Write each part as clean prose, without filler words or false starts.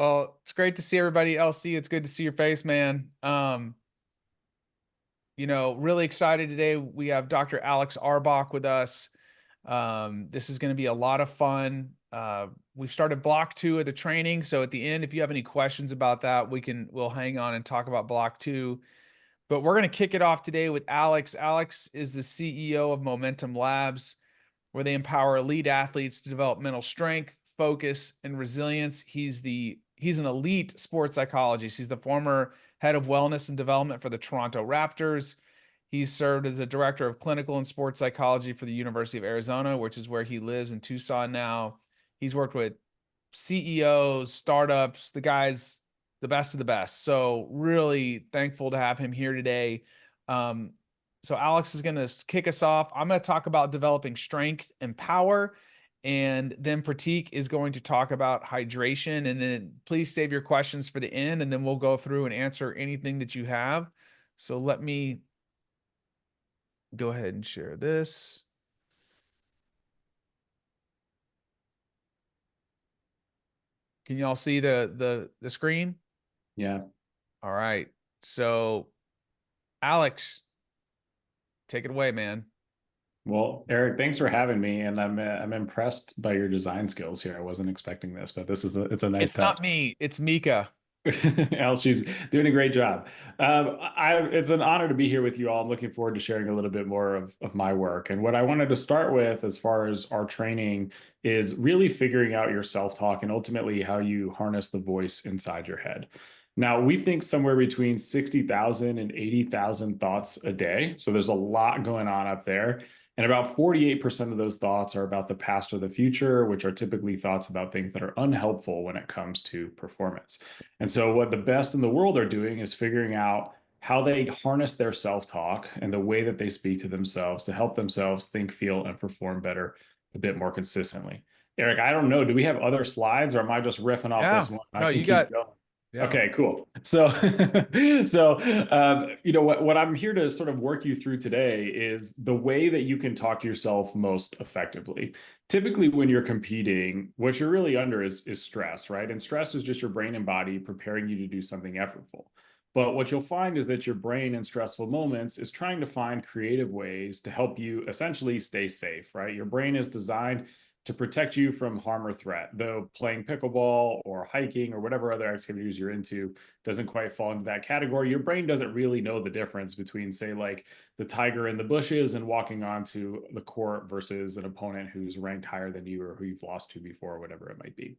Well, it's great to see everybody. LC, it's good to see your face, man. Really excited today. We have Dr. Alex Arbach with us. This is going to be a lot of fun. We've started block 2 of the training. So at the end, if you have any questions about that, we'll hang on and talk about block 2. But we're going to kick it off today with Alex. Alex is the CEO of Momentum Labs, where they empower elite athletes to develop mental strength, focus, and resilience. He's an elite sports psychologist. He's the former head of wellness and development for the Toronto Raptors. He's served as a director of clinical and sports psychology for the University of Arizona, which is where he lives in Tucson now. He's worked with CEOs, startups, the guy's the best of the best. So really thankful to have him here today. So Alex is going to kick us off. I'm going to talk about developing strength and power. And then Pratik is going to talk about hydration. And then please save your questions for the end, and then we'll go through and answer anything that you have. So let me go ahead and share this. Can you all see the screen? Yeah. All right. So Alex, take it away, man. Well, Eric, thanks for having me, and I'm impressed by your design skills here. I wasn't expecting this, but it's a nice It's touch. not me, it's Mika. Al, she's doing a great job. It's an honor to be here with you all. I'm looking forward to sharing a little bit more of my work. And what I wanted to start with, as far as our training, is really figuring out your self-talk and ultimately how you harness the voice inside your head. Now, we think somewhere between 60,000 and 80,000 thoughts a day. So there's a lot going on up there. And about 48% of those thoughts are about the past or the future, which are typically thoughts about things that are unhelpful when it comes to performance. And so, what the best in the world are doing is figuring out how they harness their self talk and the way that they speak to themselves to help themselves think, feel, and perform better a bit more consistently. Eric, I don't know. Do we have other slides, or am I just riffing off Yeah. this one? I No, can you keep got, going. yeah. Okay, cool. So, what I'm here to sort of work you through today is the way that you can talk to yourself most effectively. Typically, when you're competing, what you're really under is stress, right? And stress is just your brain and body preparing you to do something effortful. But what you'll find is that your brain in stressful moments is trying to find creative ways to help you essentially stay safe, right? Your brain is designed to protect you from harm or threat, though playing pickleball or hiking or whatever other activities you're into doesn't quite fall into that category. Your brain doesn't really know the difference between, say, like the tiger in the bushes and walking onto the court versus an opponent who's ranked higher than you or who you've lost to before, or whatever it might be.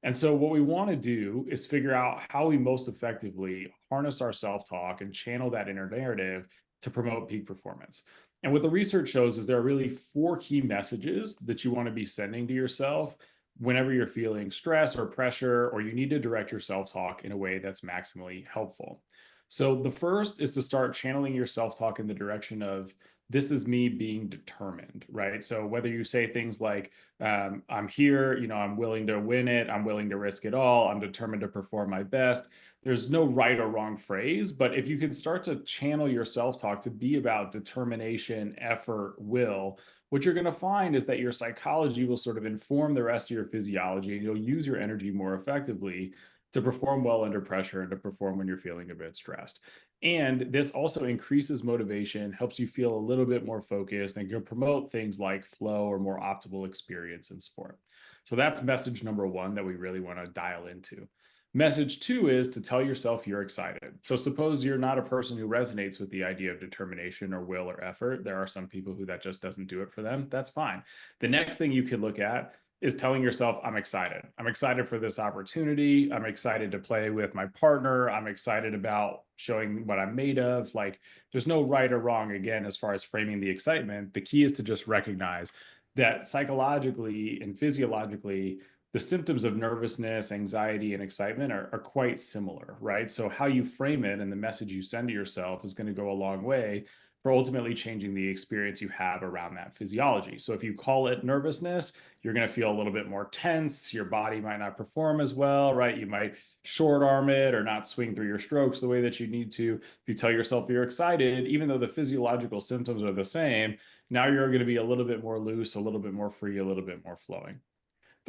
And so, what we want to do is figure out how we most effectively harness our self talk and channel that inner narrative to promote peak performance. And what the research shows is there are really 4 key messages that you want to be sending to yourself whenever you're feeling stress or pressure, or you need to direct your self talk in a way that's maximally helpful. So, the first is to start channeling your self talk in the direction of, this is me being determined, right? So, whether you say things like, I'm here, I'm willing to win it, I'm willing to risk it all, I'm determined to perform my best. There's no right or wrong phrase, but if you can start to channel your self talk to be about determination, effort, will, what you're going to find is that your psychology will sort of inform the rest of your physiology, and you'll use your energy more effectively to perform well under pressure and to perform when you're feeling a bit stressed. And this also increases motivation, helps you feel a little bit more focused, and can promote things like flow or more optimal experience in sport. So that's message number 1 that we really want to dial into. Message 2 is to tell yourself you're excited. So suppose you're not a person who resonates with the idea of determination or will or effort. There are some people who that just doesn't do it for them. That's fine. The next thing you could look at is telling yourself, I'm excited. I'm excited for this opportunity. I'm excited to play with my partner. I'm excited about showing what I'm made of. Like, there's no right or wrong, again, as far as framing the excitement. The key is to just recognize that psychologically and physiologically, the symptoms of nervousness, anxiety, and excitement are quite similar, right? So, how you frame it and the message you send to yourself is going to go a long way for ultimately changing the experience you have around that physiology. So, if you call it nervousness, you're going to feel a little bit more tense. Your body might not perform as well, right? You might short arm it or not swing through your strokes the way that you need to. If you tell yourself you're excited, even though the physiological symptoms are the same, now you're going to be a little bit more loose, a little bit more free, a little bit more flowing.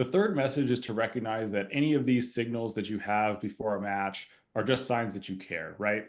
The third message is to recognize that any of these signals that you have before a match are just signs that you care, right?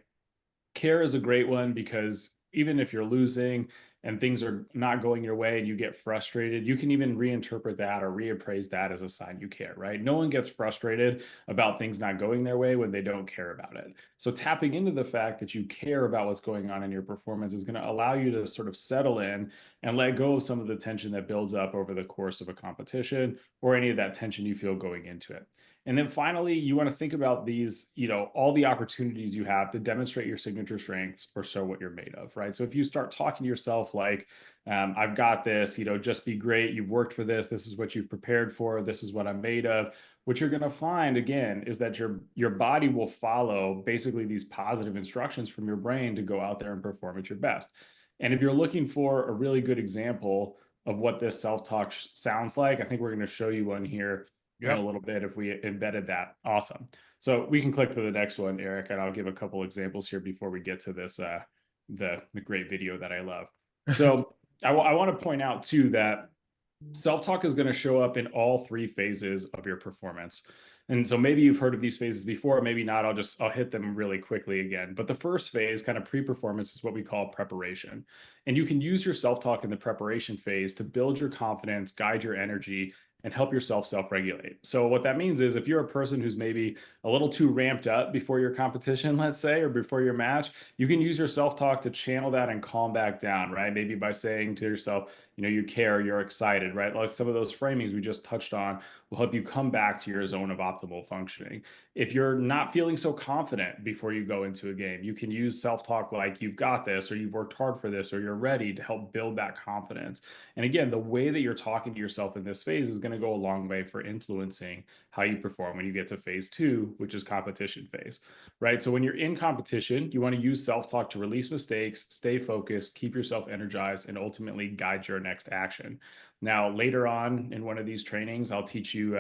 Care is a great one because even if you're losing and things are not going your way and you get frustrated, you can even reinterpret that or reappraise that as a sign you care, right? No one gets frustrated about things not going their way when they don't care about it. So tapping into the fact that you care about what's going on in your performance is going to allow you to sort of settle in and let go of some of the tension that builds up over the course of a competition or any of that tension you feel going into it. And then finally, you want to think about these, all the opportunities you have to demonstrate your signature strengths or show what you're made of, right? So if you start talking to yourself like, I've got this, just be great. You've worked for this. This is what you've prepared for. This is what I'm made of. What you're going to find again is that your body will follow basically these positive instructions from your brain to go out there and perform at your best. And if you're looking for a really good example of what this self-talk sounds like, I think we're going to show you one here in a Yep. little bit if we embedded that. Awesome. So we can click to the next one, Eric, and I'll give a couple examples here before we get to this, the great video that I love. So I want to point out too that self-talk is going to show up in all three phases of your performance. And so maybe you've heard of these phases before, maybe not. I'll hit them really quickly again. But the first phase, kind of pre-performance, is what we call preparation. And you can use your self-talk in the preparation phase to build your confidence, guide your energy, and help yourself self-regulate. So what that means is if you're a person who's maybe a little too ramped up before your competition, let's say, or before your match, you can use your self-talk to channel that and calm back down, right? Maybe by saying to yourself, you care, you're excited, right? Like some of those framings we just touched on will help you come back to your zone of optimal functioning. If you're not feeling so confident before you go into a game, you can use self-talk like you've got this, or you've worked hard for this, or you're ready, to help build that confidence. And again, the way that you're talking to yourself in this phase is going to go a long way for influencing how you perform when you get to phase two, which is competition phase, right? So when you're in competition, you want to use self-talk to release mistakes, stay focused, keep yourself energized, and ultimately guide your next action. Now, later on in one of these trainings, I'll teach you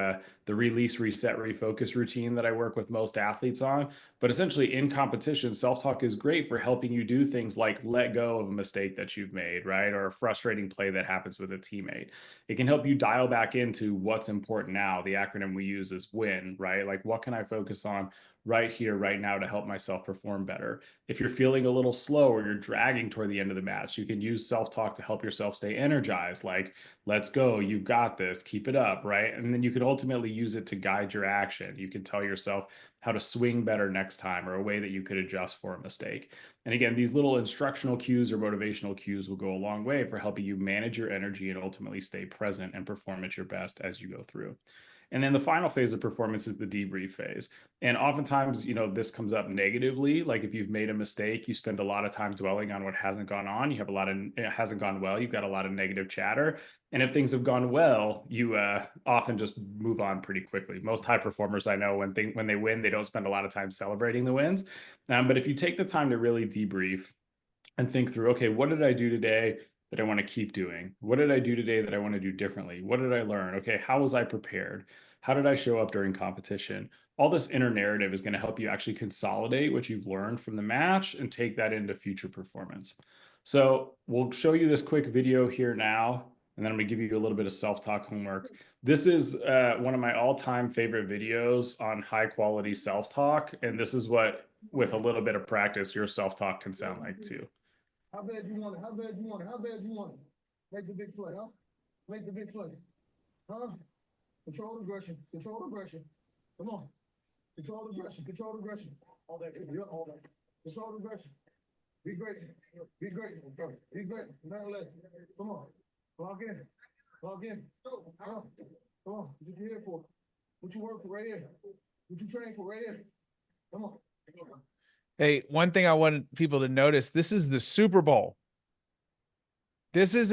the release, reset, refocus routine that I work with most athletes on. But essentially, in competition, self-talk is great for helping you do things like let go of a mistake that you've made, right? Or a frustrating play that happens with a teammate. It can help you dial back into what's important now. The acronym we use is WIN, right? Like, what can I focus on right here, right now to help myself perform better? If you're feeling a little slow or you're dragging toward the end of the match, you can use self-talk to help yourself stay energized. Like, let's go, you've got this, keep it up, right? And then you can ultimately use it to guide your action. You can tell yourself how to swing better next time, or a way that you could adjust for a mistake. And again, these little instructional cues or motivational cues will go a long way for helping you manage your energy and ultimately stay present and perform at your best as you go through. And then the final phase of performance is the debrief phase. And oftentimes, this comes up negatively. Like if you've made a mistake, you spend a lot of time dwelling on what hasn't gone on. You have it hasn't gone well. You've got a lot of negative chatter. And if things have gone well, you often just move on pretty quickly. Most high performers I know, when they win, they don't spend a lot of time celebrating the wins. But if you take the time to really debrief and think through, okay, what did I do today that I want to keep doing? What did I do today that I want to do differently? What did I learn? Okay, how was I prepared? How did I show up during competition? All this inner narrative is going to help you actually consolidate what you've learned from the match and take that into future performance. So we'll show you this quick video here now, and then I'm going to give you a little bit of self-talk homework. This is one of my all-time favorite videos on high quality self-talk. And this is what, with a little bit of practice, your self-talk can sound like too. How bad you want it? How bad you want it? How bad you want it? Make the big play, huh? Make the big play. Huh? Control aggression. Control aggression. Come on. Control aggression. Control aggression. All that. All that. Control aggression. Be great. Be great. Be great. Nothing less. Come on. Log in. Log in. Huh? Come on. What you here for? What you work for right here? What you train for right here? Come on. Hey, one thing I want people to notice, this is the Super Bowl. This is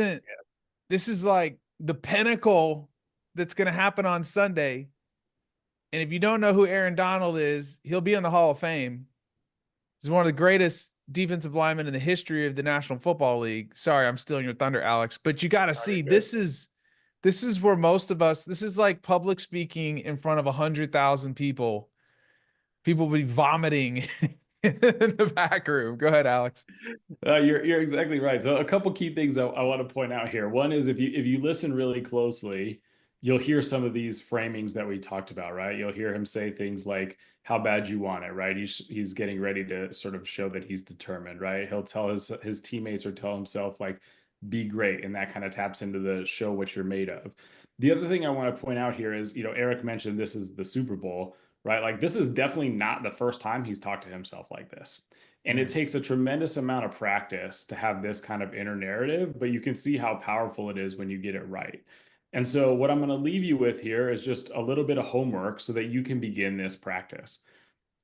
like the pinnacle that's going to happen on Sunday. And if you don't know who Aaron Donald is, he'll be in the Hall of Fame. He's one of the greatest defensive linemen in the history of the National Football League. Sorry, I'm stealing your thunder, Alex, but you got to see, this is where most of us, this is like public speaking in front of 100,000 people. People will be vomiting in the back room. Go ahead, Alex. You're exactly right. So a couple key things I want to point out here. One is if you listen really closely, you'll hear some of these framings that we talked about, right? You'll hear him say things like, how bad you want it, right? He's getting ready to sort of show that he's determined, right? He'll tell his teammates or tell himself like, be great. And that kind of taps into the show what you're made of. The other thing I want to point out here is, Eric mentioned this is the Super Bowl, right? Like this is definitely not the first time he's talked to himself like this. And it takes a tremendous amount of practice to have this kind of inner narrative, but you can see how powerful it is when you get it right. And so, what I'm going to leave you with here is just a little bit of homework so that you can begin this practice.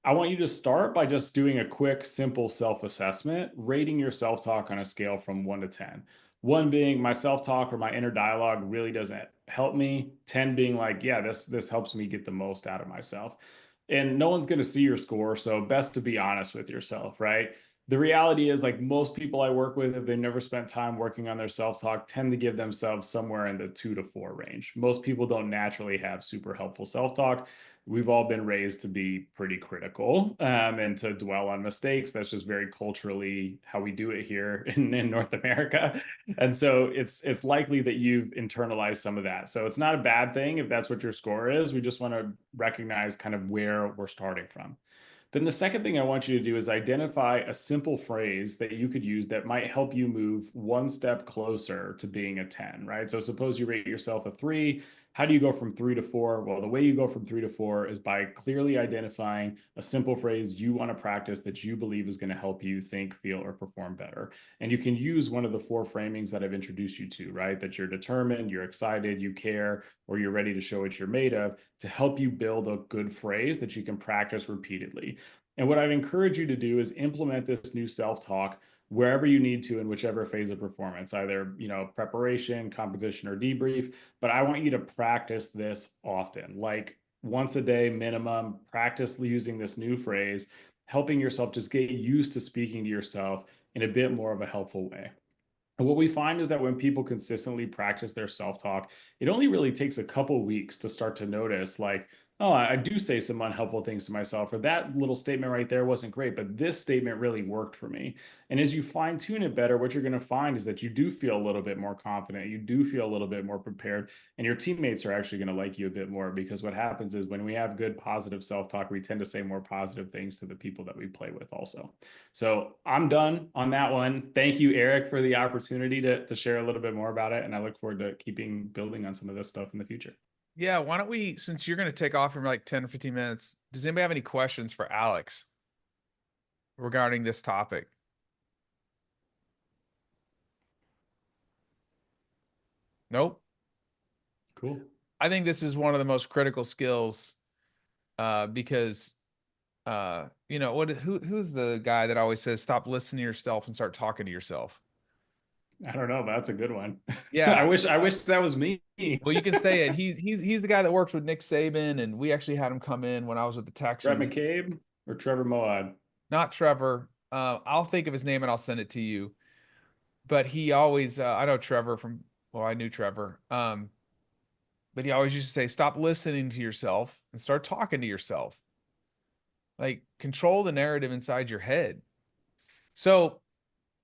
I want you to start by just doing a quick, simple self assessment, rating your self talk on a scale from 1 to 10. 1 being my self talk or my inner dialogue really doesn't help me. 10 being like, yeah, this helps me get the most out of myself. And no one's going to see your score. So, best to be honest with yourself, right? The reality is, like most people I work with, if they've never spent time working on their self talk, tend to give themselves somewhere in the 2 to 4 range. Most people don't naturally have super helpful self talk. We've all been raised to be pretty critical and to dwell on mistakes. That's just very culturally how we do it here in North America. And so it's likely that you've internalized some of that. So it's not a bad thing if that's what your score is. We just want to recognize kind of where we're starting from. Then the second thing I want you to do is identify a simple phrase that you could use that might help you move one step closer to being a 10, right? So suppose you rate yourself a 3. How do you go from 3 to 4? Well, the way you go from 3 to 4 is by clearly identifying a simple phrase you want to practice that you believe is going to help you think, feel, or perform better. And you can use one of the 4 framings that I've introduced you to, right? That you're determined, you're excited, you care, or you're ready to show what you're made of, to help you build a good phrase that you can practice repeatedly. And what I'd encourage you to do is implement this new self-talk wherever you need to in whichever phase of performance, either preparation, competition, or debrief. But I want you to practice this often, like once a day minimum. Practice using this new phrase, helping yourself just get used to speaking to yourself in a bit more of a helpful way. And what we find is that when people consistently practice their self-talk, it only really takes a couple weeks to start to notice, like, oh, I do say some unhelpful things to myself, or that little statement right there wasn't great, but this statement really worked for me. And as you fine tune it better, what you're going to find is that you do feel a little bit more confident, you do feel a little bit more prepared, and your teammates are actually going to like you a bit more, because what happens is when we have good positive self-talk, we tend to say more positive things to the people that we play with also. So I'm done on that one. Thank you, Eric, for the opportunity to share a little bit more about it. And I look forward to keeping building on some of this stuff in the future. Yeah, why don't we, since you're going to take off in like 10 or 15 minutes, does anybody have any questions for Alex regarding this topic? Nope. Cool. I think this is one of the most critical skills because who's the guy that always says stop listening to yourself and start talking to yourself? I don't know, but that's a good one. Yeah. I wish that was me. Well, you can say it. He's the guy that works with Nick Saban, and we actually had him come in when I was with the Texans. Brett McCabe or Trevor Moawad? Not Trevor. I'll think of his name and I'll send it to you. But he always, I know Trevor I knew Trevor. But he always used to say, stop listening to yourself and start talking to yourself. Like, control the narrative inside your head. So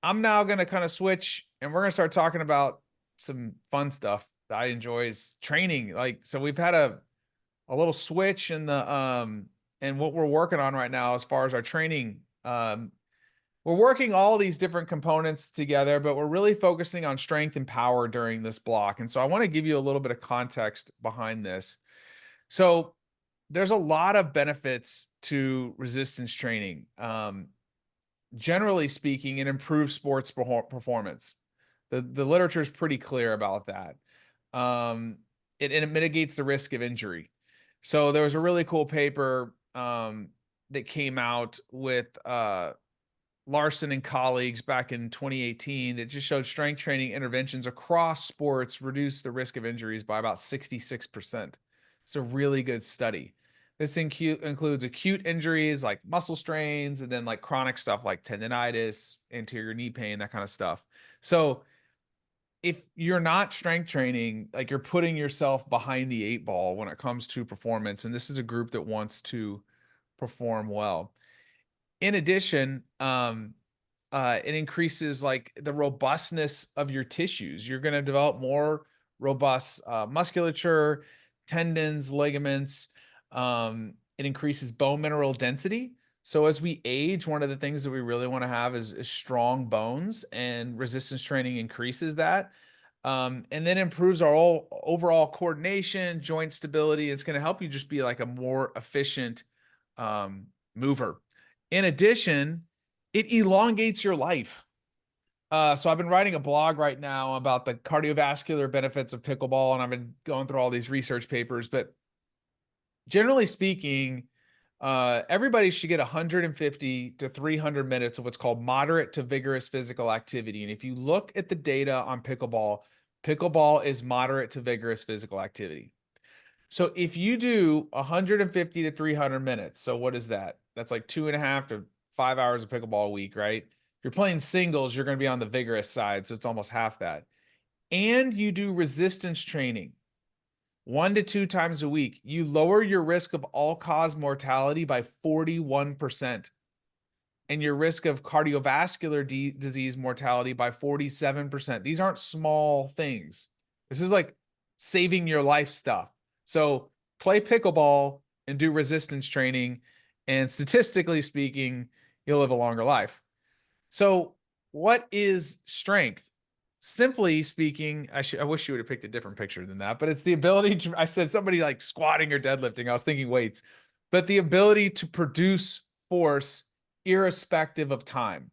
I'm now going to kind of switch and we're going to start talking about some fun stuff that I enjoy is training. Like, so we've had a little switch in the, and what we're working on right now as far as our training. We're working all these different components together, but we're really focusing on strength and power during this block. And so I want to give you a little bit of context behind this. So there's a lot of benefits to resistance training. Generally speaking, it improves sports performance. The literature is pretty clear about that. It mitigates the risk of injury. So there was a really cool paper that came out with Larson and colleagues back in 2018 that just showed strength training interventions across sports reduce the risk of injuries by about 66%. It's a really good study. This includes acute injuries like muscle strains, and then like chronic stuff like tendonitis, anterior knee pain, that kind of stuff. So if you're not strength training, like you're putting yourself behind the 8 ball when it comes to performance. And this is a group that wants to perform well. In addition, it increases like the robustness of your tissues. You're going to develop more robust musculature, tendons, ligaments. It increases bone mineral density. So as we age, one of the things that we really want to have is strong bones, and resistance training increases that. And then improves our overall coordination, joint stability. It's going to help you just be like a more efficient mover. In addition, it elongates your life. So I've been writing a blog right now about the cardiovascular benefits of pickleball, and I've been going through all these research papers. But generally speaking, everybody should get 150 to 300 minutes of what's called moderate to vigorous physical activity. And if you look at the data on pickleball, pickleball is moderate to vigorous physical activity. So if you do 150 to 300 minutes, so what is that? That's like 2.5 to 5 hours of pickleball a week, right? If you're playing singles, you're going to be on the vigorous side, so it's almost half that. And you do resistance training 1 to 2 times a week, you lower your risk of all-cause mortality by 41%, and your risk of cardiovascular disease mortality by 47%. These aren't small things. This is like saving your life stuff. So play pickleball and do resistance training, and statistically speaking, you'll live a longer life. So what is strength? Simply speaking, I wish you would have picked a different picture than that, but it's the ability to, I said somebody like squatting or deadlifting. I was thinking weights, but the ability to produce force irrespective of time.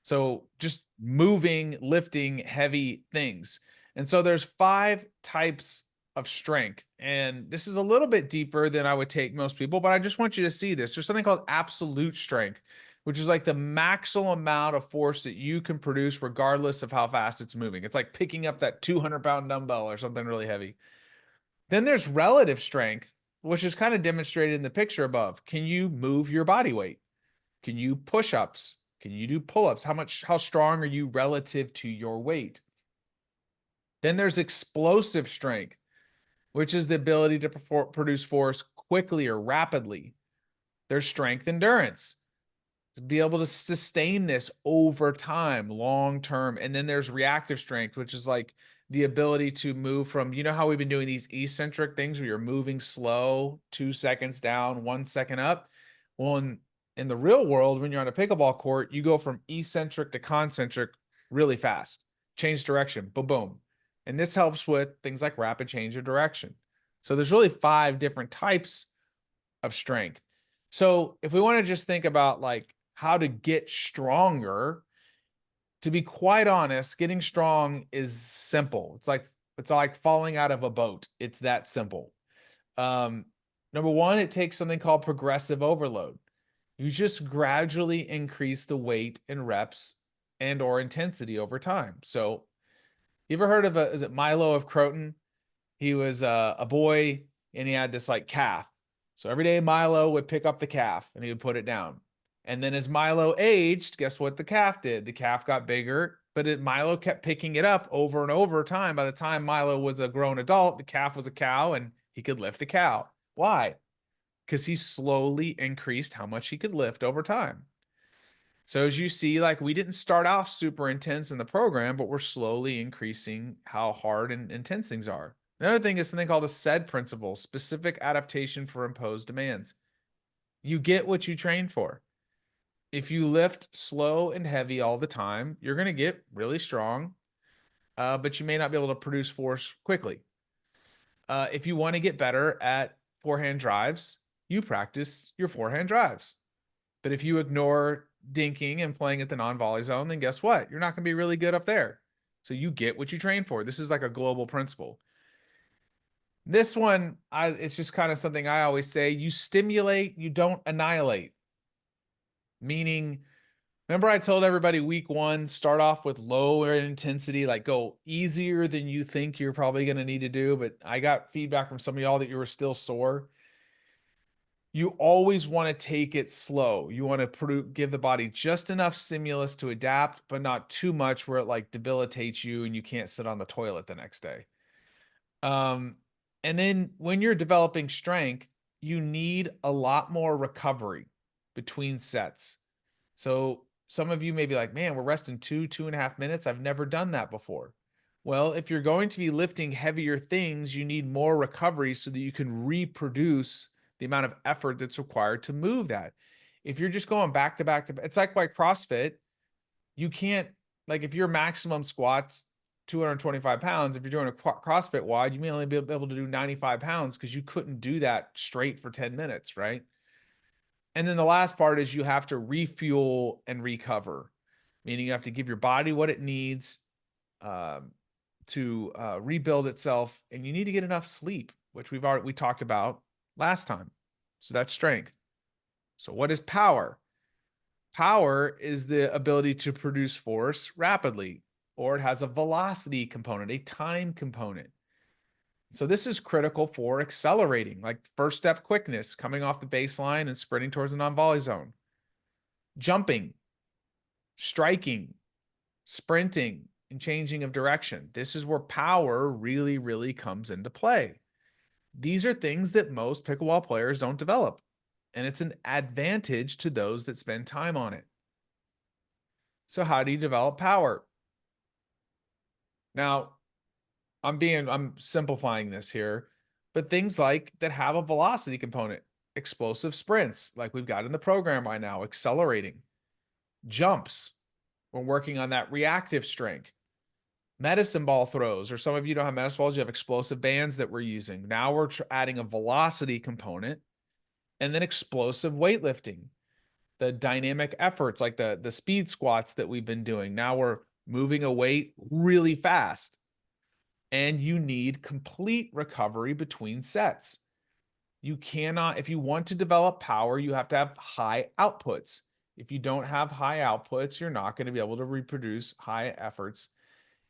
So just moving, lifting heavy things. And so there's 5 types of strength. And this is a little bit deeper than I would take most people, but I just want you to see this. There's something called absolute strength, which is like the maximal amount of force that you can produce regardless of how fast it's moving. It's like picking up that 200-pound dumbbell or something really heavy. Then there's relative strength, which is kind of demonstrated in the picture above. Can you move your body weight? Can you push-ups? Can you do pull-ups? How strong are you relative to your weight? Then there's explosive strength, which is the ability to produce force quickly or rapidly. There's strength endurance, to be able to sustain this over time, long term. And then there's reactive strength, which is like the ability to move from, you know how we've been doing these eccentric things where you're moving slow, 2 seconds down, 1 second up. Well, in the real world, when you're on a pickleball court, you go from eccentric to concentric really fast, change direction, boom, boom. And this helps with things like rapid change of direction. So there's really 5 different types of strength. So if we want to just think about like how to get stronger, to be quite honest, getting strong is simple. It's like falling out of a boat. It's that simple. Number 1, it takes something called progressive overload. You just gradually increase the weight and reps and or intensity over time. So you ever heard of is it Milo of Croton? He was a boy and he had this like calf. So every day Milo would pick up the calf and he would put it down. And then as Milo aged, guess what the calf did? The calf got bigger, but Milo kept picking it up over and over time. By the time Milo was a grown adult, the calf was a cow and he could lift a cow. Why? Because he slowly increased how much he could lift over time. So as you see, like we didn't start off super intense in the program, but we're slowly increasing how hard and intense things are. Another thing is something called a SAID principle, specific adaptation for imposed demands. You get what you train for. If you lift slow and heavy all the time, you're going to get really strong, but you may not be able to produce force quickly. If you want to get better at forehand drives, you practice your forehand drives. But if you ignore dinking and playing at the non-volley zone, then guess what? You're not going to be really good up there. So you get what you train for. This is like a global principle. This one, it's just kind of something I always say. You stimulate, you don't annihilate. Meaning, remember I told everybody week 1, start off with lower intensity, like go easier than you think you're probably going to need to do. But I got feedback from some of y'all that you were still sore. You always want to take it slow. You want to give the body just enough stimulus to adapt, but not too much where it like debilitates you and you can't sit on the toilet the next day. And then when you're developing strength, you need a lot more recovery between sets. So some of you may be like, man, we're resting 2.5 minutes. I've never done that before. Well, if you're going to be lifting heavier things, you need more recovery so that you can reproduce the amount of effort that's required to move that. If you're just going back to back to back, it's like why CrossFit, you can't, like if your maximum squats 225 pounds, if you're doing a CrossFit wide, you may only be able to do 95 pounds because you couldn't do that straight for 10 minutes, right? And then the last part is you have to refuel and recover, meaning you have to give your body what it needs to rebuild itself, and you need to get enough sleep, which we talked about last time. So that's strength. So what is power? Power is the ability to produce force rapidly, or it has a velocity component, a time component. So this is critical for accelerating, like first step quickness, coming off the baseline and sprinting towards the non-volley zone. Jumping, striking, sprinting, and changing of direction. This is where power really, really comes into play. These are things that most pickleball players don't develop, and it's an advantage to those that spend time on it. So how do you develop power? Now, I'm simplifying this here, but things like that have a velocity component, explosive sprints, like we've got in the program right now, accelerating, jumps, we're working on that reactive strength, medicine ball throws, or some of you don't have medicine balls, you have explosive bands that we're using. Now we're adding a velocity component, and then explosive weightlifting, the dynamic efforts like the speed squats that we've been doing. Now we're moving a weight really fast. And you need complete recovery between sets. You cannot, if you want to develop power, you have to have high outputs. If you don't have high outputs, you're not going to be able to reproduce high efforts.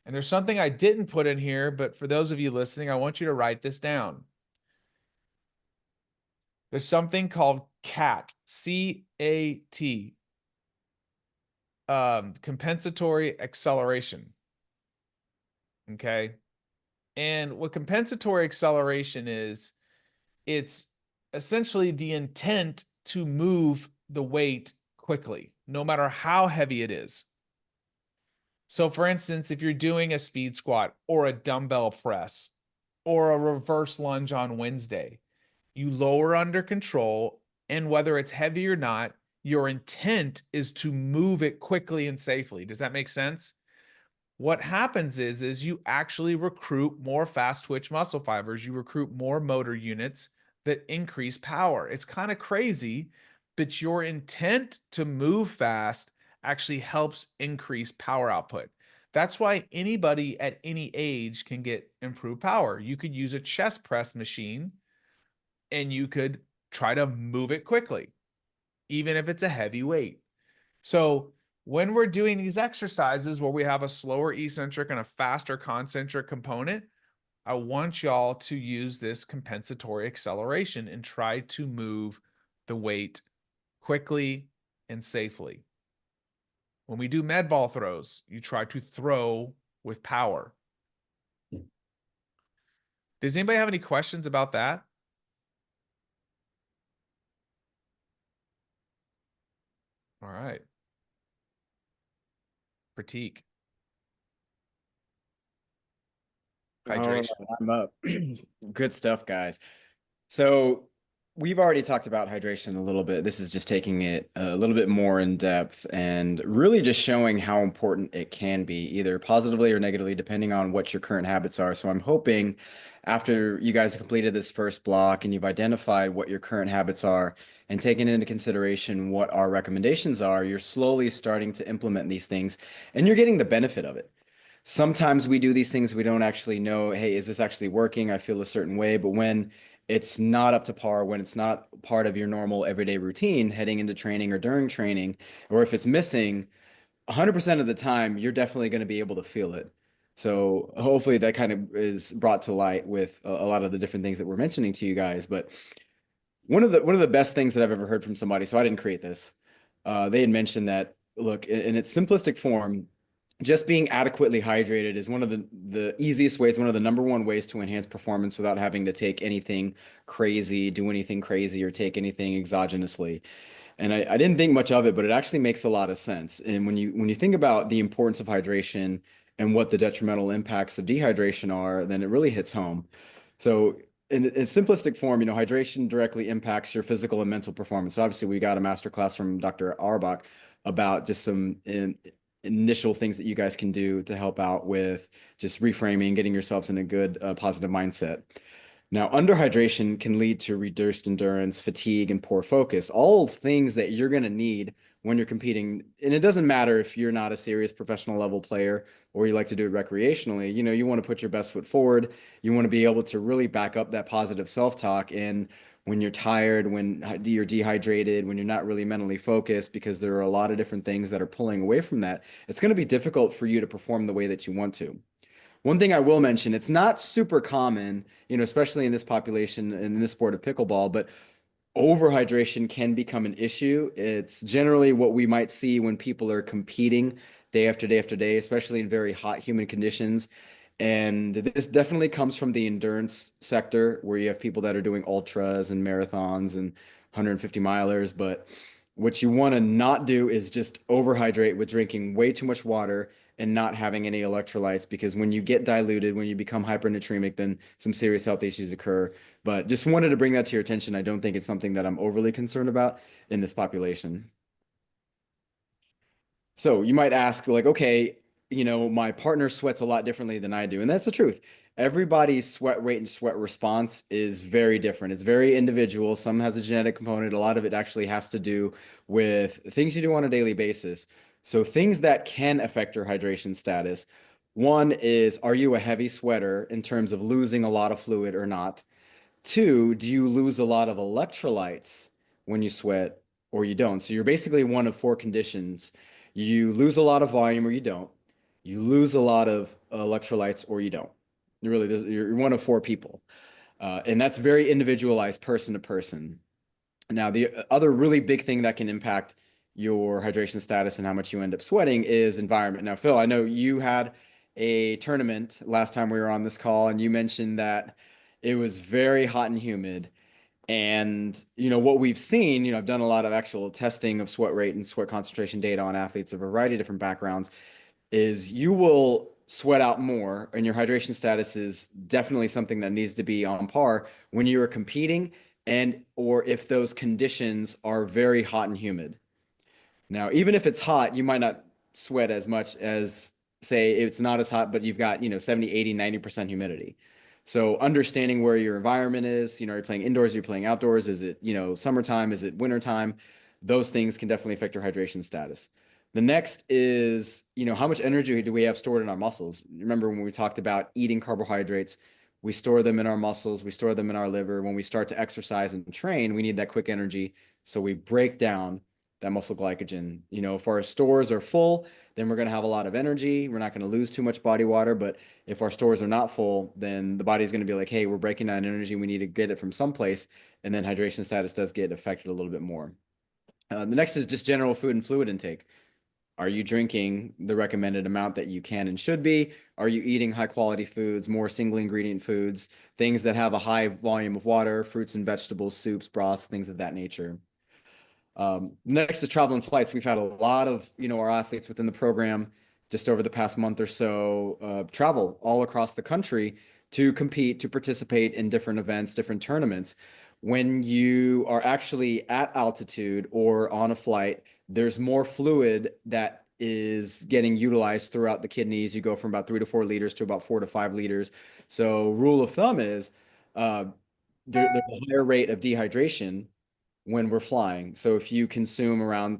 And there's something I didn't put in here, but for those of you listening, I want you to write this down. There's something called CAT, C-A-T, compensatory acceleration. Okay. And what compensatory acceleration is, it's essentially the intent to move the weight quickly, no matter how heavy it is. So for instance, if you're doing a speed squat or a dumbbell press or a reverse lunge on Wednesday, you lower under control, and whether it's heavy or not, your intent is to move it quickly and safely. Does that make sense? What happens is you actually recruit more fast twitch muscle fibers. You recruit more motor units that increase power. It's kind of crazy, but your intent to move fast actually helps increase power output. That's why anybody at any age can get improved power. You could use a chest press machine and you could try to move it quickly, even if it's a heavy weight. So when we're doing these exercises where we have a slower eccentric and a faster concentric component, I want y'all to use this compensatory acceleration and try to move the weight quickly and safely. When we do med ball throws, you try to throw with power. Does anybody have any questions about that? All right. Critique. Hydration. All right, I'm up. Good stuff, guys. So we've already talked about hydration a little bit. This is just taking it a little bit more in depth and really just showing how important it can be, either positively or negatively, depending on what your current habits are. So I'm hoping after you guys have completed this first block and you've identified what your current habits are and taken into consideration what our recommendations are, you're slowly starting to implement these things and you're getting the benefit of it. Sometimes we do these things, we don't actually know, hey, is this actually working? I feel a certain way. But when it's not up to par, when it's not part of your normal everyday routine heading into training or during training, or if it's missing, 100% of the time, you're definitely going to be able to feel it. So hopefully that kind of is brought to light with a lot of the different things that we're mentioning to you guys. But one of the best things that I've ever heard from somebody, so I didn't create this, they had mentioned that, look, in its simplistic form, just being adequately hydrated is one of the easiest ways, one of the number one ways to enhance performance without having to take anything crazy, do anything crazy, or take anything exogenously. And I didn't think much of it, but it actually makes a lot of sense. And when you think about the importance of hydration and what the detrimental impacts of dehydration are, then it really hits home. So in simplistic form, hydration directly impacts your physical and mental performance. So obviously, we got a master class from Dr. Arbach about just some initial things that you guys can do to help out with just reframing, getting yourselves in a good, positive mindset. Now, underhydration can lead to reduced endurance, fatigue, and poor focus, all things that you're going to need when you're competing. And it doesn't matter if you're not a serious professional level player or you like to do it recreationally. You want to put your best foot forward. You want to be able to really back up that positive self-talk. And when you're tired, when you're dehydrated, when you're not really mentally focused, because there are a lot of different things that are pulling away from that, it's going to be difficult for you to perform the way that you want to. One thing I will mention, it's not super common, especially in this population in this sport of pickleball, but overhydration can become an issue. It's generally what we might see when people are competing day after day after day, especially in very hot, humid conditions. And this definitely comes from the endurance sector where you have people that are doing ultras and marathons and 150 milers. But what you want to not do is just overhydrate with drinking way too much water and not having any electrolytes, because when you get diluted, when you become hypernatremic, then some serious health issues occur. But just wanted to bring that to your attention. I don't think it's something that I'm overly concerned about in this population. So you might ask, like, okay, my partner sweats a lot differently than I do. And that's the truth. Everybody's sweat rate and sweat response is very different. It's very individual. Some has a genetic component. A lot of it actually has to do with things you do on a daily basis. So things that can affect your hydration status. One is, are you a heavy sweater in terms of losing a lot of fluid or not? Two, do you lose a lot of electrolytes when you sweat or you don't? So you're basically one of four conditions. You lose a lot of volume or you don't. You lose a lot of electrolytes or you don't. You're one of four people. And that's very individualized person to person. Now, the other really big thing that can impact your hydration status and how much you end up sweating is environment. Now, Phil, I know you had a tournament last time we were on this call, and you mentioned that it was very hot and humid. And, what we've seen, I've done a lot of actual testing of sweat rate and sweat concentration data on athletes of a variety of different backgrounds, is you will sweat out more, and your hydration status is definitely something that needs to be on par when you are competing, and or if those conditions are very hot and humid. Now, even if it's hot, you might not sweat as much as, say, it's not as hot, but you've got, 70, 80, 90% humidity. So understanding where your environment is, are you playing indoors, are you playing outdoors? Is it, summertime? Is it wintertime? Those things can definitely affect your hydration status. The next is, how much energy do we have stored in our muscles? Remember when we talked about eating carbohydrates, we store them in our muscles, we store them in our liver. When we start to exercise and train, we need that quick energy. So we break down that muscle glycogen. If our stores are full, then we're going to have a lot of energy. We're not going to lose too much body water. But if our stores are not full, then the body's going to be like, hey, we're breaking down energy. We need to get it from someplace. And then hydration status does get affected a little bit more. The next is just general food and fluid intake. Are you drinking the recommended amount that you can and should be? Are you eating high quality foods, more single ingredient foods, things that have a high volume of water, fruits and vegetables, soups, broths, things of that nature? Next is travel and flights. We've had a lot of, our athletes within the program just over the past month or so travel all across the country to compete, to participate in different events, different tournaments. When you are actually at altitude or on a flight, there's more fluid that is getting utilized throughout the kidneys. You go from about 3 to 4 liters to about 4 to 5 liters. So rule of thumb is there's a higher rate of dehydration when we're flying. So if you consume around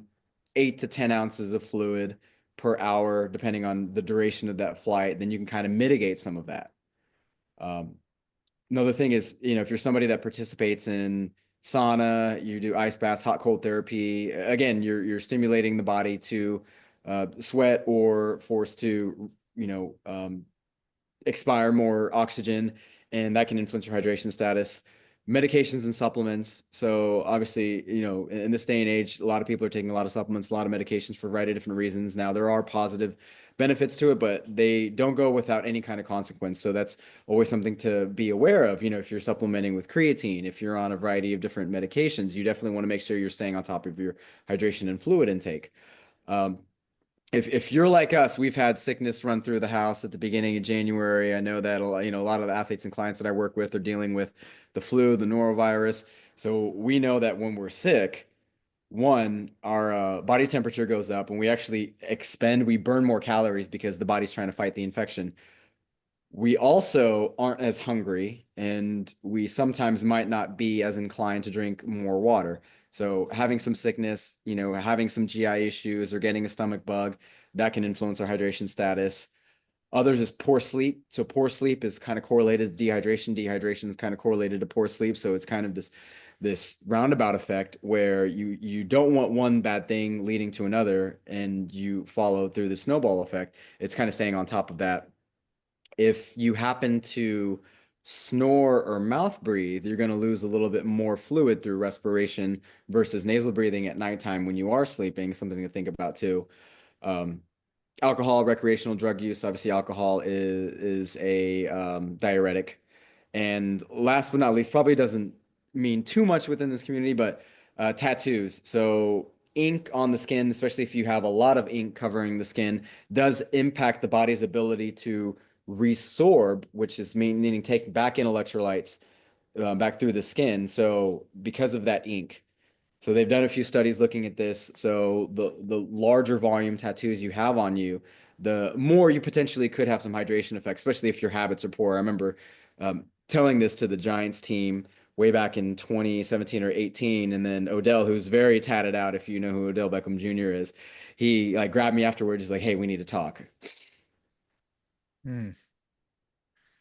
8 to 10 ounces of fluid per hour, depending on the duration of that flight, then you can kind of mitigate some of that. Another thing is, if you're somebody that participates in sauna, you do ice baths, hot cold therapy, again, you're stimulating the body to sweat or force to, expire more oxygen, and that can influence your hydration status. Medications and supplements. So obviously, in this day and age, a lot of people are taking a lot of supplements, a lot of medications for a variety of different reasons. Now, there are positive benefits to it, but they don't go without any kind of consequence. So that's always something to be aware of. If you're supplementing with creatine, if you're on a variety of different medications, you definitely want to make sure you're staying on top of your hydration and fluid intake. if you're like us, we've had sickness run through the house at the beginning of January. I know that you know, a lot of the athletes and clients that I work with are dealing with the flu, the norovirus. So we know that when we're sick, one, our body temperature goes up and we actually we burn more calories because the body's trying to fight the infection. We also aren't as hungry and we sometimes might not be as inclined to drink more water. So having some sickness, you know, having some GI issues or getting a stomach bug, that can influence our hydration status. Others is poor sleep. So poor sleep is kind of correlated to dehydration. Dehydration is kind of correlated to poor sleep. So it's kind of this roundabout effect where you don't want one bad thing leading to another and you follow through the snowball effect. It's kind of staying on top of that. If you happen to snore or mouth breathe, you're going to lose a little bit more fluid through respiration versus nasal breathing at nighttime when you are sleeping, something to think about too. Alcohol, recreational drug use, obviously alcohol is a diuretic. And last but not least, probably doesn't mean too much within this community, but tattoos. So ink on the skin, especially if you have a lot of ink covering the skin, does impact the body's ability to resorb, which is meaning taking back in electrolytes back through the skin. So because of that ink. So they've done a few studies looking at this. So the larger volume tattoos you have on you, the more you potentially could have some hydration effects, especially if your habits are poor. I remember telling this to the Giants team way back in 2017 or 18, and then Odell, who's very tatted out, if you know who Odell Beckham Jr. is, he like grabbed me afterwards. He's like, "Hey, we need to talk." Hmm.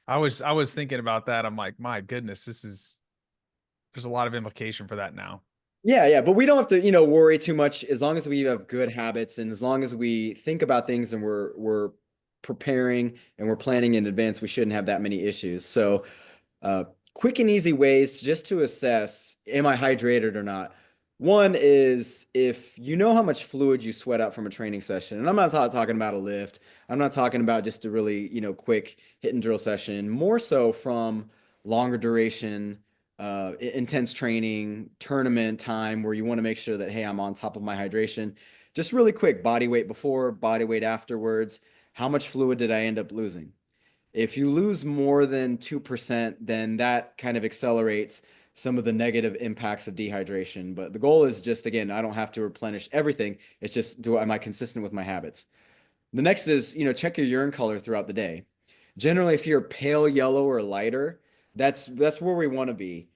I was thinking about that. I'm like, my goodness, there's a lot of implication for that now. Yeah, but we don't have to, you know, worry too much as long as we have good habits and as long as we think about things and we're preparing and we're planning in advance, we shouldn't have that many issues. So, uh, quick and easy ways just to assess, am I hydrated or not? One is if you know how much fluid you sweat out from a training session, and I'm not talking about a lift. I'm not talking about just a really, you know, quick hit and drill session, more so from longer duration intense training, tournament time where you want to make sure that, hey, I'm on top of my hydration. Just really quick, body weight before, body weight afterwards. How much fluid did I end up losing? If you lose more than 2%, then that kind of accelerates some of the negative impacts of dehydration. But the goal is just, again, I don't have to replenish everything. It's just, am I consistent with my habits? The next is, you know, check your urine color throughout the day. Generally, if you're pale yellow or lighter, that's where we want to be.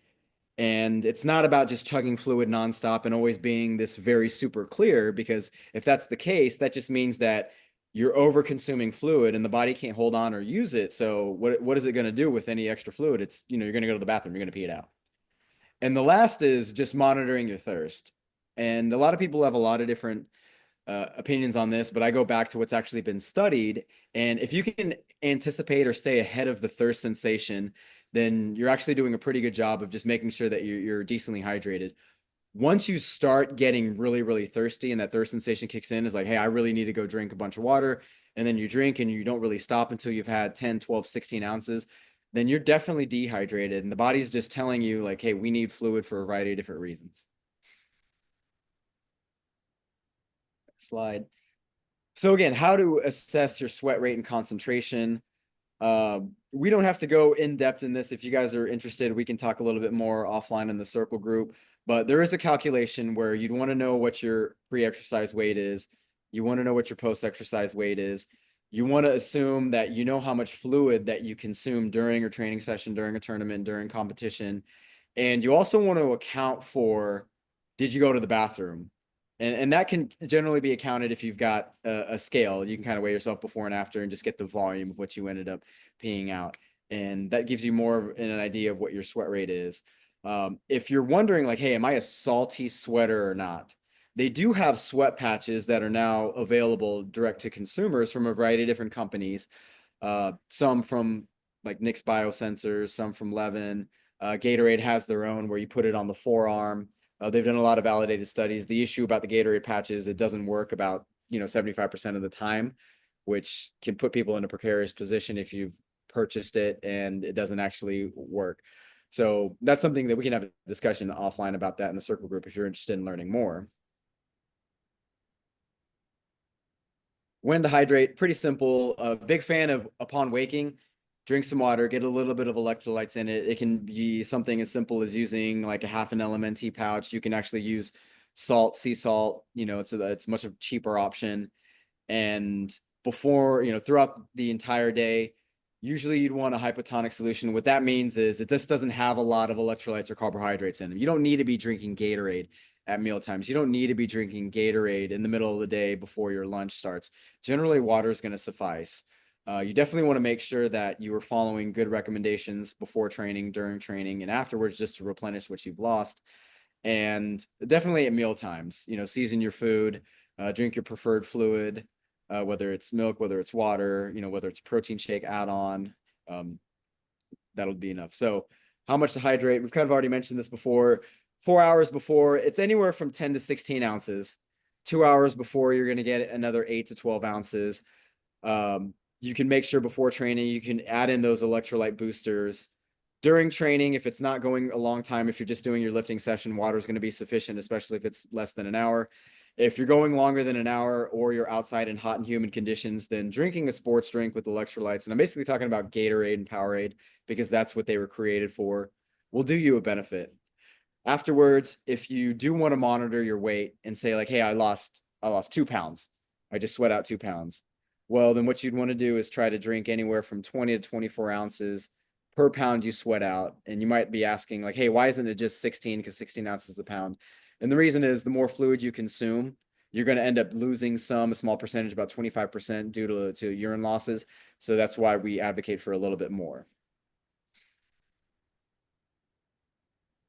And it's not about just chugging fluid nonstop and always being this very super clear, because if that's the case, that just means that you're over consuming fluid and the body can't hold on or use it. So what is it going to do with any extra fluid? It's, you know, you're going to go to the bathroom, you're going to pee it out. And the last is just monitoring your thirst. And a lot of people have a lot of different opinions on this, but I go back to what's actually been studied. And if you can anticipate or stay ahead of the thirst sensation, then you're actually doing a pretty good job of just making sure that you're decently hydrated. Once you start getting really, really thirsty and that thirst sensation kicks in, is like, hey, I really need to go drink a bunch of water. And then you drink and you don't really stop until you've had 10, 12, 16 ounces, then you're definitely dehydrated. And the body's just telling you like, hey, we need fluid for a variety of different reasons. Slide. So again, how to assess your sweat rate and concentration. We don't have to go in depth in this. If you guys are interested, we can talk a little bit more offline in the circle group. But there is a calculation where you'd want to know what your pre-exercise weight is. You want to know what your post-exercise weight is. You want to assume that you know how much fluid that you consume during a training session, during a tournament, during competition. And you also want to account for, did you go to the bathroom? And that can generally be accounted if you've got a scale. You can kind of weigh yourself before and after and just get the volume of what you ended up peeing out. And that gives you more of an idea of what your sweat rate is. If you're wondering like, hey, am I a salty sweater or not? They do have sweat patches that are now available direct to consumers from a variety of different companies. Some from like Nix Biosensors, some from Levin. Gatorade has their own where you put it on the forearm. They've done a lot of validated studies. The issue about the Gatorade patches, it doesn't work about, you know, 75% of the time, which can put people in a precarious position if you've purchased it and it doesn't actually work. So that's something that we can have a discussion offline about that in the circle group if you're interested in learning more. When to hydrate, pretty simple. A big fan of upon waking, drink some water, get a little bit of electrolytes in it. It can be something as simple as using like a half an LMNT pouch. You can actually use salt, sea salt. It's much of a cheaper option. And before, throughout the entire day, usually you'd want a hypotonic solution. What that means is it just doesn't have a lot of electrolytes or carbohydrates in them. You don't need to be drinking Gatorade at meal times. You don't need to be drinking Gatorade in the middle of the day before your lunch starts. Generally, water is going to suffice. You definitely want to make sure that you are following good recommendations before training, during training, and afterwards, just to replenish what you've lost. And definitely at meal times, season your food, drink your preferred fluid, whether it's milk, whether it's water, whether it's a protein shake add-on, that'll be enough. So how much to hydrate? We've kind of already mentioned this before. 4 hours before, it's anywhere from 10 to 16 ounces. 2 hours before, you're going to get another 8 to 12 ounces. You can make sure before training, you can add in those electrolyte boosters. During training, if it's not going a long time, if you're just doing your lifting session, water is going to be sufficient, especially if it's less than an hour. If you're going longer than an hour or you're outside in hot and humid conditions, then drinking a sports drink with electrolytes, and I'm basically talking about Gatorade and Powerade because that's what they were created for, will do you a benefit. Afterwards, if you do want to monitor your weight and say like, hey, I lost 2 pounds. I just sweat out 2 pounds. Well, then what you'd want to do is try to drink anywhere from 20 to 24 ounces per pound you sweat out. And you might be asking like, hey, why isn't it just 16? Because 16 ounces a pound. And the reason is the more fluid you consume, you're going to end up losing a small percentage, about 25% due to urine losses. So that's why we advocate for a little bit more.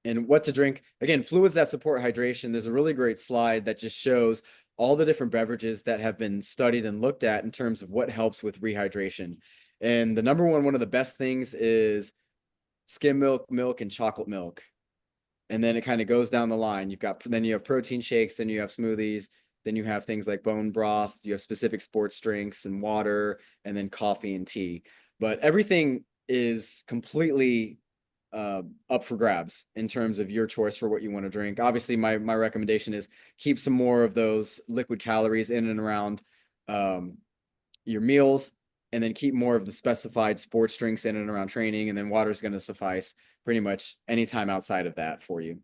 And what to drink. Again, fluids that support hydration. There's a really great slide that just shows all the different beverages that have been studied and looked at in terms of what helps with rehydration. And the number one of the best things is skim milk, milk, and chocolate milk. And then it kind of goes down the line. Then you have protein shakes, then you have smoothies, then you have things like bone broth, you have specific sports drinks and water, and then coffee and tea. But everything is completely up for grabs in terms of your choice for what you want to drink. Obviously, my recommendation is keep some more of those liquid calories in and around your meals, and then keep more of the specified sports drinks in and around training, and then water is going to suffice pretty much anytime outside of that for you.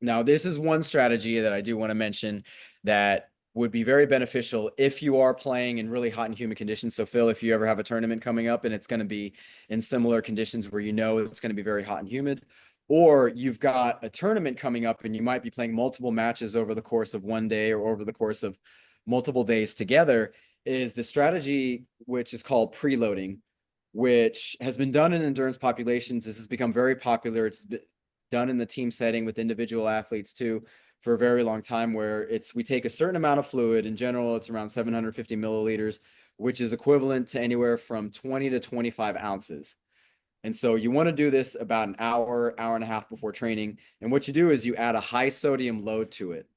Now, this is one strategy that I do want to mention that would be very beneficial if you are playing in really hot and humid conditions. So Phil, if you ever have a tournament coming up and it's going to be in similar conditions where it's going to be very hot and humid, or you've got a tournament coming up and you might be playing multiple matches over the course of one day or over the course of multiple days together, is the strategy which is called preloading, which has been done in endurance populations. This has become very popular. It's done in the team setting with individual athletes too for a very long time, where we take a certain amount of fluid. In general, it's around 750 milliliters, which is equivalent to anywhere from 20 to 25 ounces. And so you want to do this about an hour and a half before training. And what you do is you add a high sodium load to it.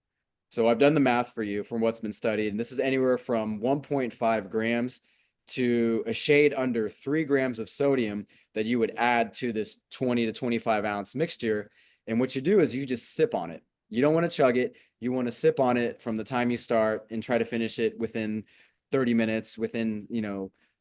So I've done the math for you from what's been studied, and this is anywhere from 1.5 grams to a shade under 3 grams of sodium that you would add to this 20 to 25 ounce mixture. And what you do is you just sip on it. You don't want to chug it. You want to sip on it from the time you start and try to finish it within 30 minutes, within,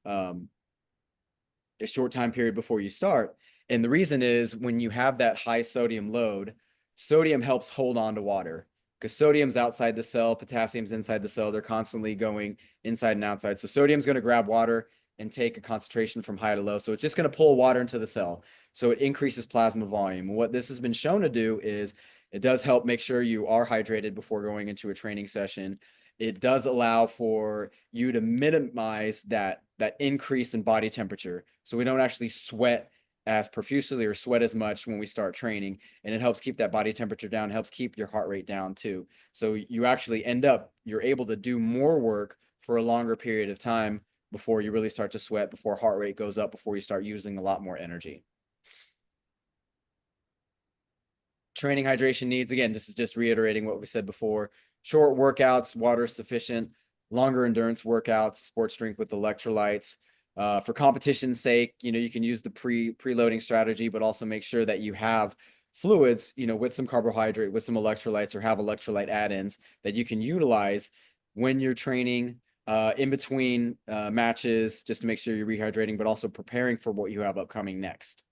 a short time period before you start. And the reason is when you have that high sodium load, sodium helps hold on to water, because sodium's outside the cell, potassium's inside the cell. They're constantly going inside and outside. So sodium's going to grab water and take a concentration from high to low. So it's just going to pull water into the cell. So it increases plasma volume. What this has been shown to do is it does help make sure you are hydrated before going into a training session. It does allow for you to minimize that increase in body temperature. So we don't actually sweat as profusely or sweat as much when we start training. And it helps keep that body temperature down, helps keep your heart rate down too. So you actually you're able to do more work for a longer period of time before you really start to sweat, before heart rate goes up, before you start using a lot more energy. Training hydration needs, again, this is just reiterating what we said before. Short workouts, water is sufficient. Longer endurance workouts, sports drink with electrolytes. For competition's sake, you can use the preloading strategy, but also make sure that you have fluids, with some carbohydrate, with some electrolytes, or have electrolyte add-ins that you can utilize when you're training, in between matches, just to make sure you're rehydrating, but also preparing for what you have upcoming next.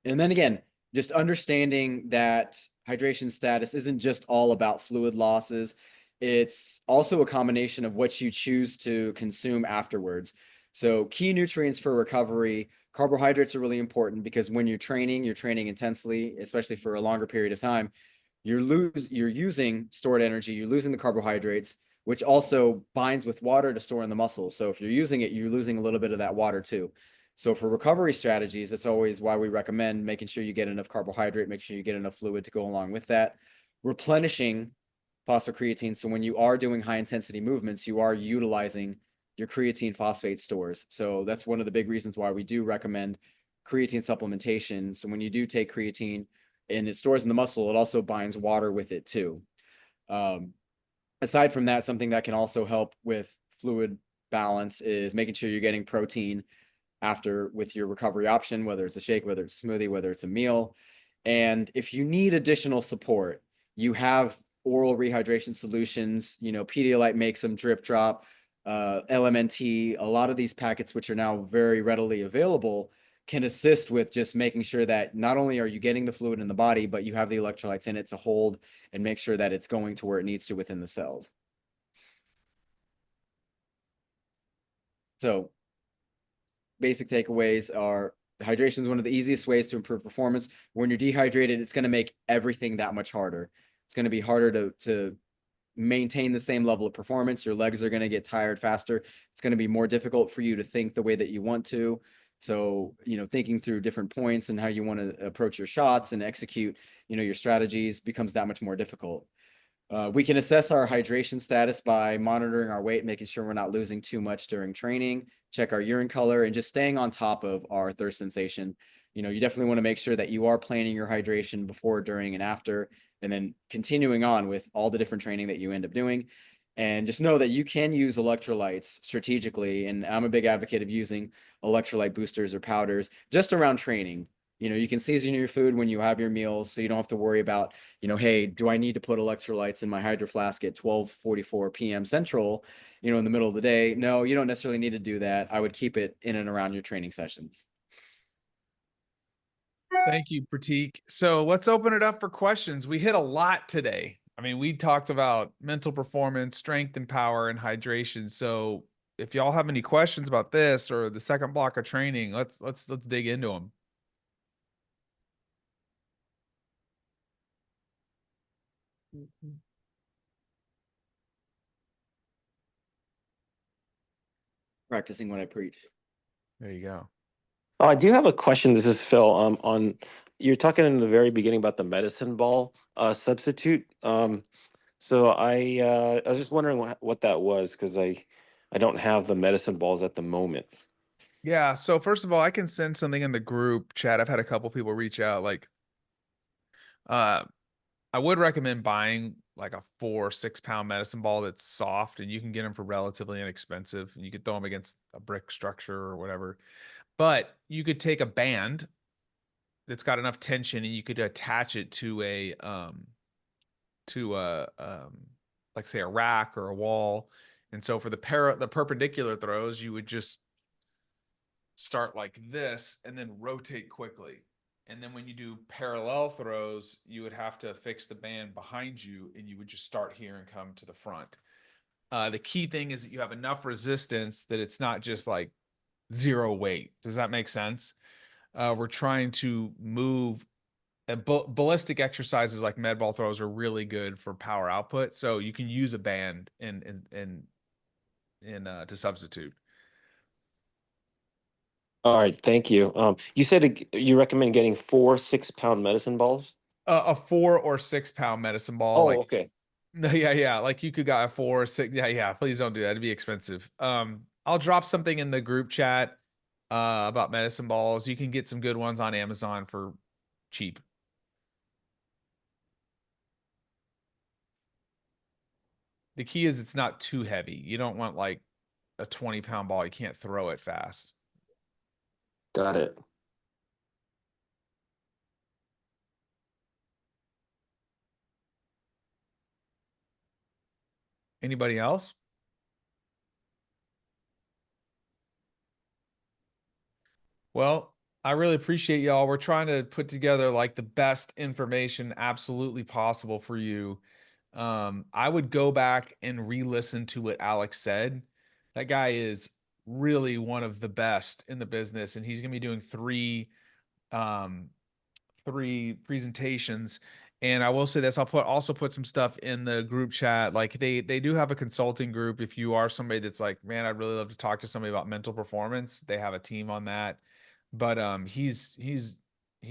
And then again, just understanding that hydration status isn't just all about fluid losses. It's also a combination of what you choose to consume afterwards. So key nutrients for recovery, carbohydrates are really important because when you're training intensely, especially for a longer period of time, you're using stored energy, you're losing the carbohydrates, which also binds with water to store in the muscle. So if you're using it, you're losing a little bit of that water too. So for recovery strategies, that's always why we recommend making sure you get enough carbohydrate, make sure you get enough fluid to go along with that. Replenishing phosphocreatine. So when you are doing high intensity movements, you are utilizing your creatine phosphate stores. So that's one of the big reasons why we do recommend creatine supplementation. So when you do take creatine and it stores in the muscle, it also binds water with it too. Aside from that, something that can also help with fluid balance is making sure you're getting protein after with your recovery option, whether it's a shake, whether it's a smoothie, whether it's a meal. And if you need additional support, you have oral rehydration solutions. You know, Pedialyte makes them, Drip Drop, LMNT, a lot of these packets, which are now very readily available, can assist with just making sure that not only are you getting the fluid in the body, but you have the electrolytes in it to hold and make sure that it's going to where it needs to within the cells. So basic takeaways are hydration is one of the easiest ways to improve performance. When you're dehydrated, it's going to make everything that much harder. It's going to be harder to maintain the same level of performance. Your legs are going to get tired faster. It's going to be more difficult for you to think the way that you want to. So, you know, thinking through different points and how you want to approach your shots and execute, you know, your strategies becomes that much more difficult. We can assess our hydration status by monitoring our weight, making sure we're not losing too much during training, check our urine color, and just staying on top of our thirst sensation. You know, you definitely want to make sure that you are planning your hydration before, during, and after, and then continuing on with all the different training that you end up doing. And just know that you can use electrolytes strategically. And I'm a big advocate of using electrolyte boosters or powders just around training. You know, you can season your food when you have your meals, so you don't have to worry about, you know, hey, do I need to put electrolytes in my hydro flask at 12:44 p.m. Central, you know, in the middle of the day? No, you don't necessarily need to do that. I would keep it in and around your training sessions. Thank you, Pratik. So let's open it up for questions. We hit a lot today. I mean, we talked about mental performance, strength and power, and hydration. So if y'all have any questions about this or the second block of training, let's dig into them. Practicing what I preach. There you go. Oh, I do have a question. This is Phil. On you're talking in the very beginning about the medicine ball substitute. So I was just wondering what that was because I don't have the medicine balls at the moment. Yeah. So first of all, I can send something in the group chat. I've had a couple people reach out. Like, I would recommend buying like a 4 or 6 pound medicine ball that's soft, and you can get them for relatively inexpensive. And you could throw them against a brick structure or whatever. But you could take a band that's got enough tension, and you could attach it to a like say a rack or a wall. And so for the perpendicular throws, you would just start like this and then rotate quickly. And then when you do parallel throws, you would have to fix the band behind you, and you would just start here and come to the front. The key thing is that you have enough resistance that it's not just like zero weight. Does that make sense? We're trying to move, and ballistic exercises like med ball throws are really good for power output. So you can use a band to substitute. All right, thank you. You said you recommend getting 4 6-pound medicine balls? A 4 or 6 pound medicine ball. Oh, Like, okay. yeah. Like you could get a 4 or 6. Yeah. Please don't do that. It'd be expensive. I'll drop something in the group chat about medicine balls. You can get some good ones on Amazon for cheap. The key is it's not too heavy. You don't want like a 20-pound ball. You can't throw it fast. Got it. Anybody else? Well, I really appreciate y'all. We're trying to put together like the best information absolutely possible for you. I would go back and re-listen to what Alex said. That guy is really one of the best in the business, and he's going to be doing three presentations. And I will say this, I'll also put some stuff in the group chat. Like they do have a consulting group. If you are somebody that's like, man, I'd really love to talk to somebody about mental performance, they have a team on that. But he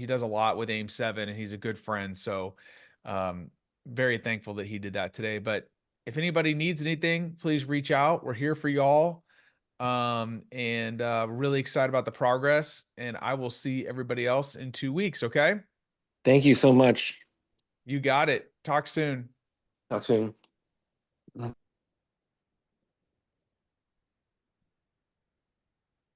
does a lot with AIM-7, and he's a good friend. So very thankful that he did that today. But if anybody needs anything, please reach out. We're here for y'all. And really excited about the progress, and I will see everybody else in 2 weeks. Okay. Thank you so much. You got it. Talk soon. Talk soon.